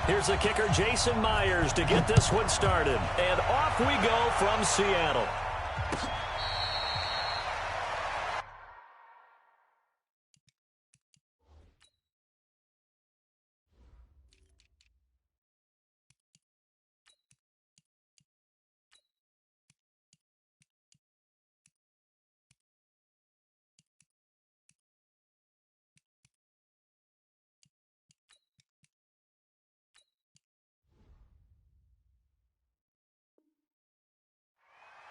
Here's the kicker, Jason Myers, to get this one started. And off we go from Seattle.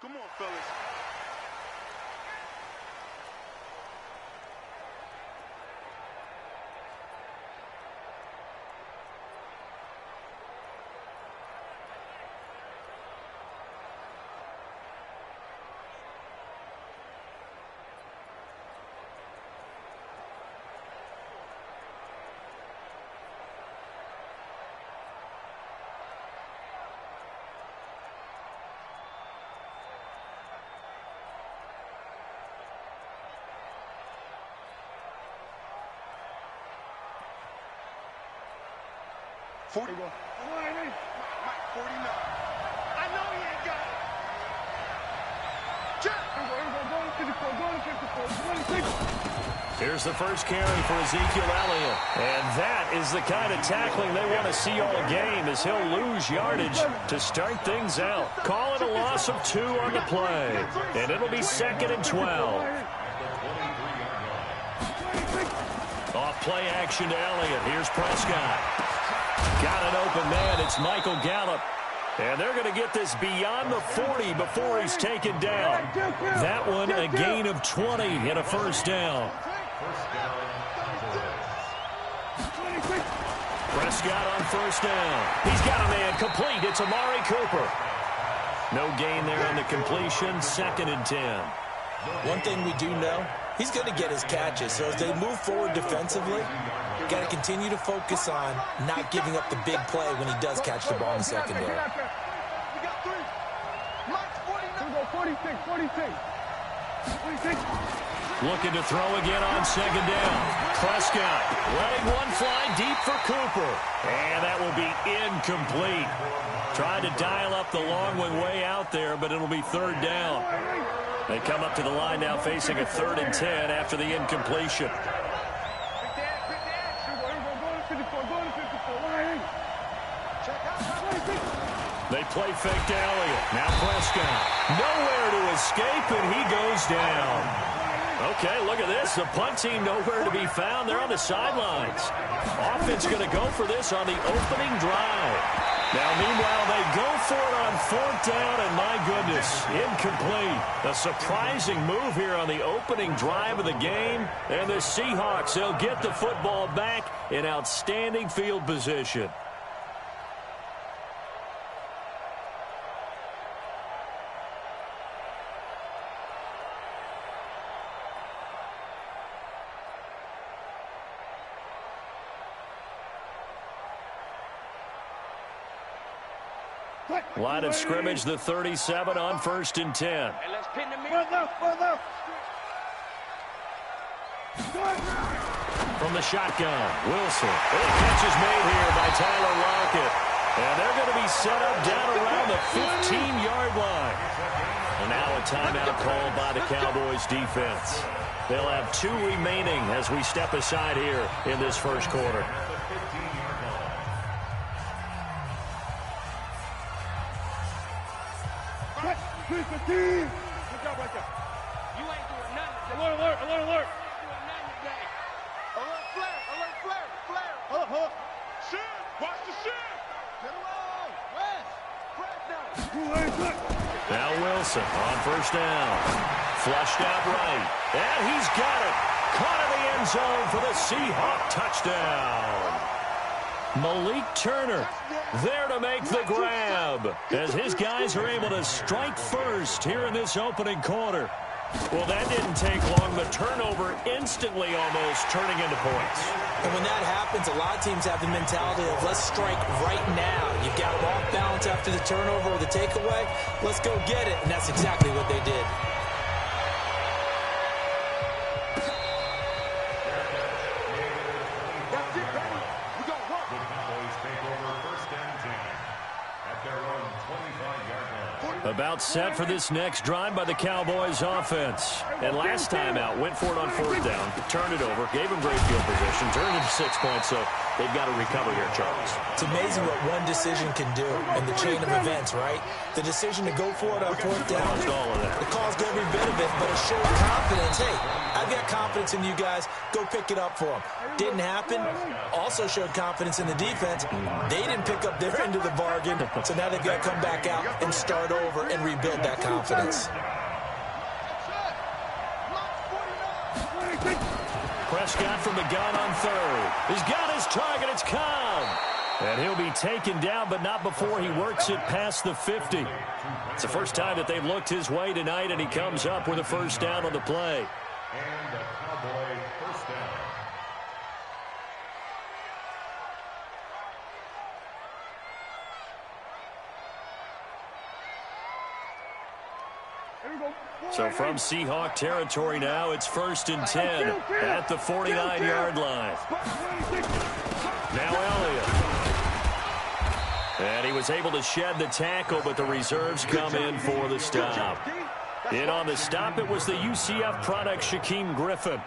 Come on, fellas. Mike, 49. I know he ain't got it. Here's the first carry for Ezekiel Elliott. And that is the kind of tackling they want to see all game, as he'll lose yardage to start things out. Call it a loss of 2 on the play. And it'll be 2nd and 12. Off play action to Elliott. Here's Prescott. Got an open man. It's Michael Gallup. And they're going to get this beyond the 40 before he's taken down. That one a gain of 20 and a first down. Prescott on first down. He's got a man complete. It's Amari Cooper. No gain there on the completion. 2nd and 10. One thing we do know, he's going to get his catches. So as they move forward defensively, got to continue to focus on not giving up the big play when he does catch the ball in the secondary. We got 3. Mike's 49. 46. Looking to throw again on 2nd down. Prescott letting one fly deep for Cooper. And that will be incomplete. Tried to dial up the long one way out there, but it'll be 3rd down. They come up to the line now facing a 3rd and 10 after the incompletion. They play fake to Elliott. Now Prescott. Nowhere to escape, and he goes down. Okay, look at this. The punt team nowhere to be found. They're on the sidelines. Offense going to go for this on the opening drive. Now, meanwhile, they go for it on 4th down, and my goodness, incomplete. A surprising move here on the opening drive of the game. And the Seahawks, they'll get the football back in outstanding field position. Line of scrimmage, the 37 on 1st and 10. Hey, let's pin the middle. From the shotgun, Wilson. Big catch is made here by Tyler Lockett. And they're going to be set up down around the 15-yard line. And now a timeout called by the Cowboys defense. They'll have 2 remaining as we step aside here in this first quarter. Good job right there. You ain't doing nothing. Alert. You ain't doing nothing today. Alert flare. Shit. Watch the shit. Get around. West. Now Wilson on 1st down. Flushed out right. And he's got it. Caught in the end zone for the Seahawk touchdown. Malik Turner there to make the grab as his guys are able to strike first here in this opening quarter. Well, that didn't take long. The turnover instantly almost turning into points. And when that happens, a lot of teams have the mentality of let's strike right now. You've got them off balance after the turnover or the takeaway. Let's go get it. And that's exactly what they did. That's it, baby. We gonna work. About set for this next drive by the Cowboys offense. And last time out, went for it on 4th down, turned it over, gave them great field position, turned it to 6 points, so they've got to recover here, Charles. It's amazing what one decision can do in the chain of events, right? The decision to go for it on 4th down. All of that. It caused every bit of it, but it showed confidence. Hey, I've got confidence in you guys. Go pick it up for them. Didn't happen. Also showed confidence in the defense. They didn't pick up their end of the bargain, so now they've got to come back out and start over and rebuild that confidence. Prescott from the gun on 3rd. He's got his target. It's Cobb. And he'll be taken down, but not before he works it past the 50. It's the first time that they've looked his way tonight, and he comes up with a first down on the play. And the Cowboy first down. So from Seahawk territory now, it's 1st and 10 at the 49-yard line. Now Elliott. And he was able to shed the tackle, but the reserves come in for the stop. In on the stop, it was the UCF product, Shaquem Griffin.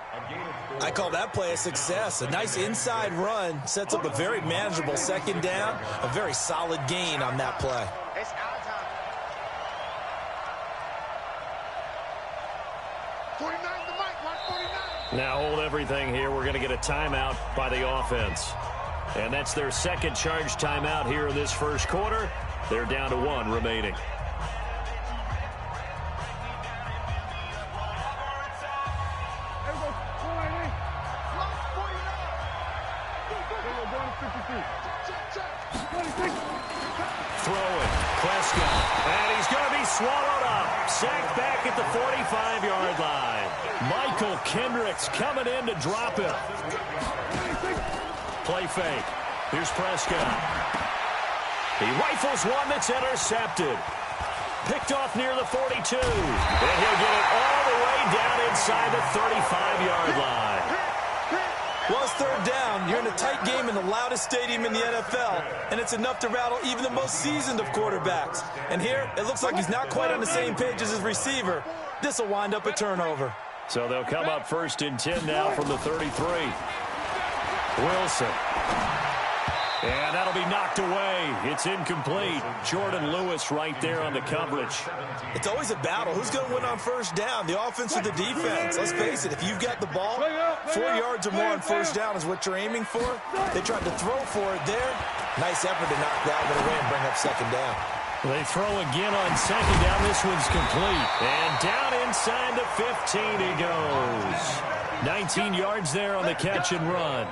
I call that play a success. A nice inside run sets up a very manageable 2nd down. A very solid gain on that play. It's our time. 49 the mic, 149. Now hold everything here. We're going to get a timeout by the offense. And that's their 2nd charge timeout here in this first quarter. They're down to 1 remaining. Throwing, Prescott, and he's going to be swallowed up. Sacked back at the 45-yard line. Michael Kendricks coming in to drop him. Play fake. Here's Prescott. He rifles one that's intercepted. Picked off near the 42. And he'll get it all the way down inside the 35-yard line. Well, it's 3rd down. You're in a tight game in the loudest stadium in the NFL, and it's enough to rattle even the most seasoned of quarterbacks. And here, it looks like he's not quite on the same page as his receiver. This will wind up a turnover. So they'll come up 1st and 10 now from the 33. Wilson. And that'll be knocked away. It's incomplete. Jordan Lewis right there on the coverage. It's always a battle. Who's going to win on 1st down, the offense or the defense? Let's face it, if you've got the ball, 4 yards or more on 1st down is what you're aiming for. They tried to throw for it there. Nice effort to knock that one away and bring up 2nd down. They throw again on 2nd down. This one's complete. And down inside the 15 he goes. 19 yards there on the catch and run.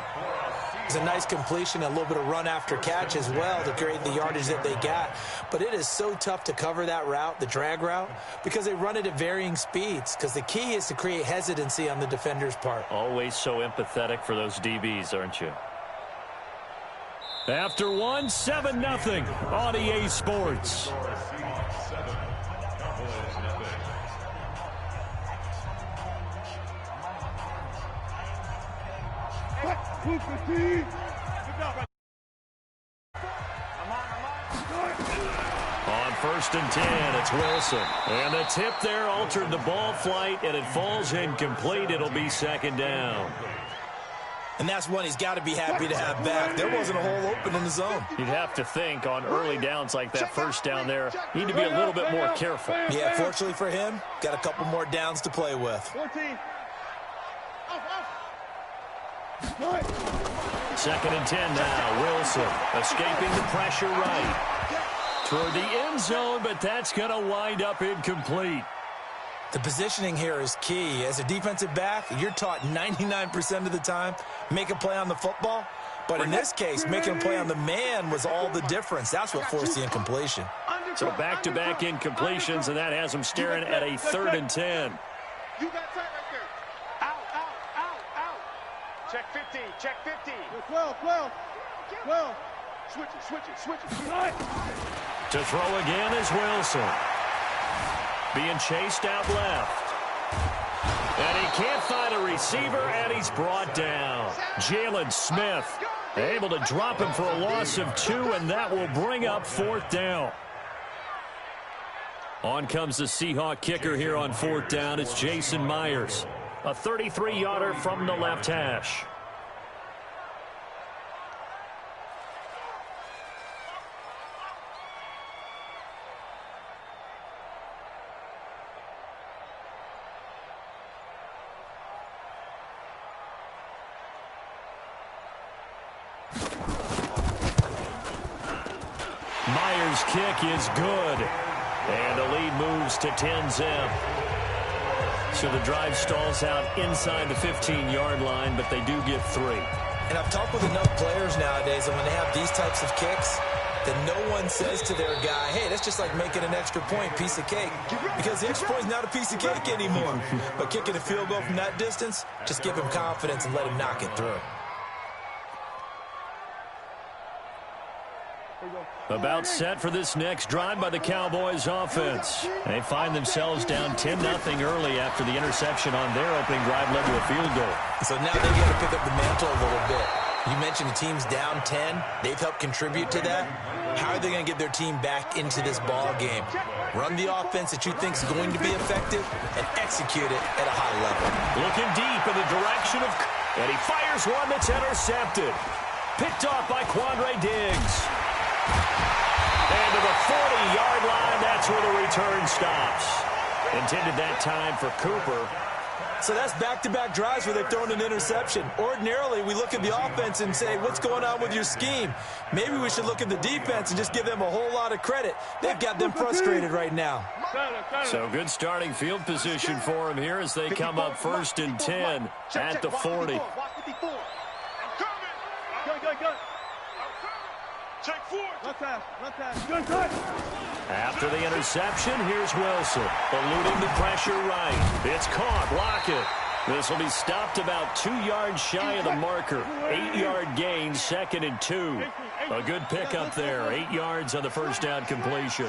It's a nice completion, a little bit of run after catch as well to create the yardage that they got. But it is so tough to cover that route, the drag route, because they run it at varying speeds. Because the key is to create hesitancy on the defender's part. Always so empathetic for those DBs, aren't you? After 1, 7-0 on EA Sports. On 1st and 10, it's Wilson. And the tip there altered the ball flight, and it falls incomplete. It'll be 2nd down. And that's one he's got to be happy to have back. There wasn't a hole open in the zone. You'd have to think on early downs like that 1st down there, need to be a little bit more careful. Yeah, fortunately for him, got a couple more downs to play with. 14. 2nd and 10 now. Wilson escaping the pressure right. Toward the end zone, but that's going to wind up incomplete. The positioning here is key. As a defensive back, you're taught 99% of the time, make a play on the football. But in this case, making a play on the man was all the difference. That's what forced the incompletion. So back-to-back incompletions, and that has them staring at a 3rd and 10. You got tight right there. Out, out, out, out. Check 50, check 50. 12, 12, 12. Switch it, switch it, switch it. To throw again is Wilson. Being chased out left. And he can't find a receiver, and he's brought down. Jalen Smith able to drop him for a loss of 2, and that will bring up 4th down. On comes the Seahawk kicker here on 4th down. It's Jason Myers. A 33-yarder from the left hash. Myers' kick is good. And the lead moves to 10-zip. So the drive stalls out inside the 15-yard line, but they do get 3. And I've talked with enough players nowadays, and when they have these types of kicks, that no one says to their guy, hey, that's just like making an extra point, piece of cake. Because the extra point is not a piece of cake anymore. But kicking a field goal from that distance, just give him confidence and let him knock it through. About set for this next drive by the Cowboys offense. They find themselves down 10-0 early after the interception on their opening drive led to a field goal. So now they've got to pick up the mantle a little bit. You mentioned the team's down 10. They've helped contribute to that. How are they going to get their team back into this ball game? Run the offense that you think is going to be effective and execute it at a high level. Looking deep in the direction of... And he fires one that's intercepted. Picked off by Quandre Diggs. And to the 40-yard line, that's where the return stops. Intended that time for Cooper. So that's back-to-back drives where they've thrown an interception. Ordinarily, we look at the offense and say, what's going on with your scheme? Maybe we should look at the defense and just give them a whole lot of credit. They've got them frustrated right now. So good starting field position for them here as they come up 1st and 10 at the 40. After the interception, here's Wilson. Eluding the pressure right. It's caught. Lockett. This will be stopped about 2 yards shy of the marker. 8-yard gain, 2nd and 2. A good pickup there. 8 yards on the first down completion.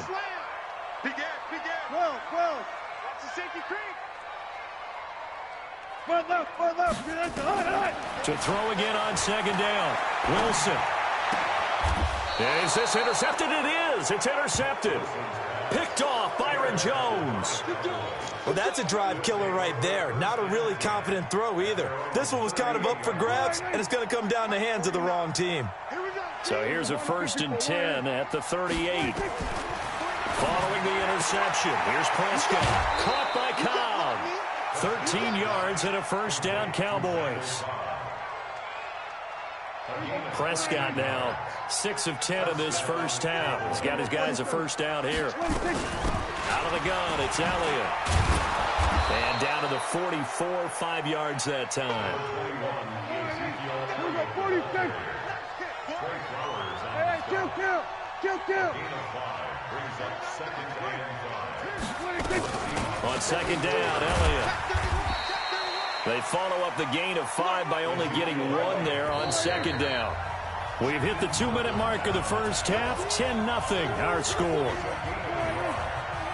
To throw again on 2nd down. Wilson. Is this intercepted? It is. It's intercepted. Picked off Byron Jones. Well, that's a drive killer right there. Not a really confident throw either. This one was kind of up for grabs, and it's going to come down the hands of the wrong team. So here's a 1st and 10 at the 38. Following the interception, here's Prescott. Caught by Cobb. 13 yards and a 1st down, Cowboys. Prescott now 6 of 10 in this first half. He's got his guys a 1st down here. Out of the gun, it's Elliott. And down to the 44, 5 yards that time. On 2nd down, Elliott. They follow up the gain of 5 by only getting 1 there on 2nd down. We've hit the 2-minute mark of the first half. 10-0 our score.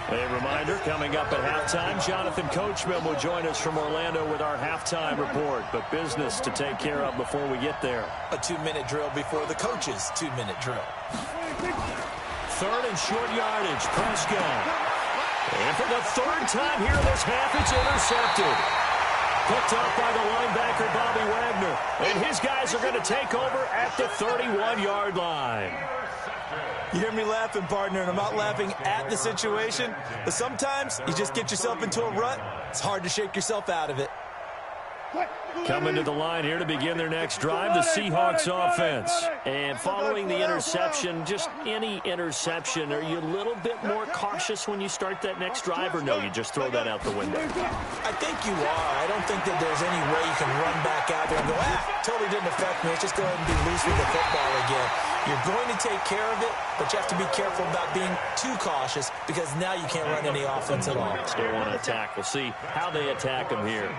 A reminder, coming up at halftime, Jonathan Coachman will join us from Orlando with our halftime report. But business to take care of before we get there. A 2-minute drill before the coach's 2-minute drill. 3rd and short yardage, Prescott. And for the 3rd time here this half, it's intercepted. Picked up by the linebacker, Bobby Wagner. And his guys are going to take over at the 31-yard line. You hear me laughing, partner, and I'm not laughing at the situation. But sometimes you just get yourself into a rut. It's hard to shake yourself out of it. Coming to the line here to begin their next drive, the Seahawks offense. And following the interception, just any interception, are you a little bit more cautious when you start that next drive, or no, you just throw that out the window? I think you are. I don't think that there's any way you can run back out there and go, totally didn't affect me. Let's just go ahead and be loose with the football again. You're going to take care of it, but you have to be careful about being too cautious because now you can't run any offense at all. Still want to attack. We'll see how they attack them here.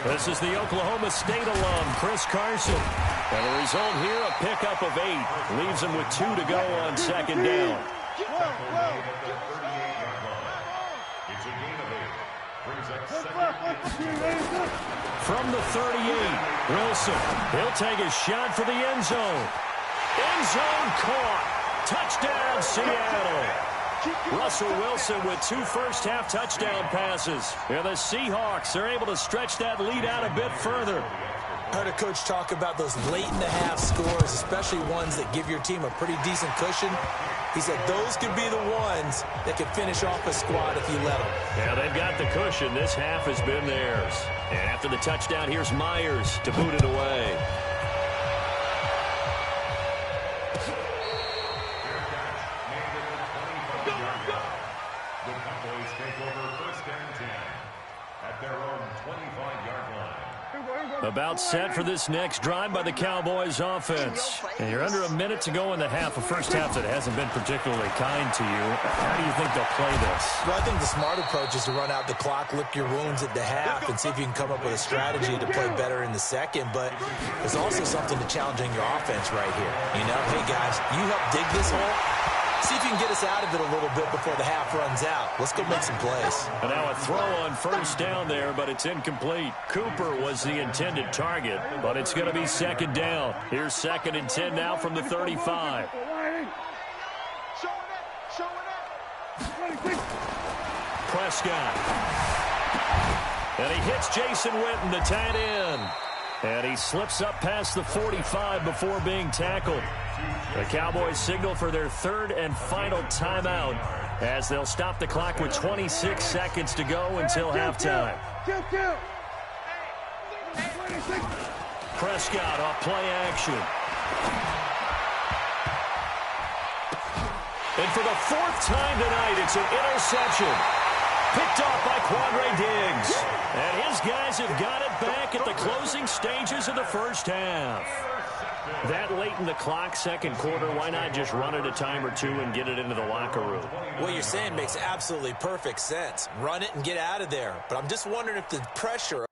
This is the Oklahoma State alum, Chris Carson. And the result here, a pickup of 8. Leaves him with 2 to go on 2nd down. From the 38, Wilson. He'll take a shot for the end zone. End zone caught. Touchdown, Seattle. Russell Wilson with 2 first-half touchdown passes. And the Seahawks are able to stretch that lead out a bit further. I heard a coach talk about those late-in-the-half scores, especially ones that give your team a pretty decent cushion. He said those could be the ones that could finish off a squad if you let them. Yeah, they've got the cushion. This half has been theirs. And after the touchdown, here's Myers to boot it away. The Cowboys take over 1st and 10 at their own 25-yard line. About set for this next drive by the Cowboys offense. And you're under a minute to go in the half, a first half that hasn't been particularly kind to you. How do you think they'll play this? Well, I think the smart approach is to run out the clock, lick your wounds at the half, and see if you can come up with a strategy to play better in the second. But there's also something to challenging your offense right here. You know, hey, guys, you help dig this hole. See if you can get us out of it a little bit before the half runs out. Let's go make some plays. And now a throw on first down there, but it's incomplete. Cooper was the intended target, but it's going to be 2nd down. Here's 2nd and 10 now from the 35. Prescott. And he hits Jason Witten, the tight end. And he slips up past the 45 before being tackled. The Cowboys signal for their 3rd and final timeout as they'll stop the clock with 26 seconds to go until halftime. Prescott off play action. And for the 4th time tonight, it's an interception. Picked off by Quandre Diggs. And his guys have got it back at the closing stages of the first half. That late in the clock, 2nd quarter, why not just run it a time or two and get it into the locker room? What you're saying makes absolutely perfect sense. Run it and get out of there. But I'm just wondering if the pressure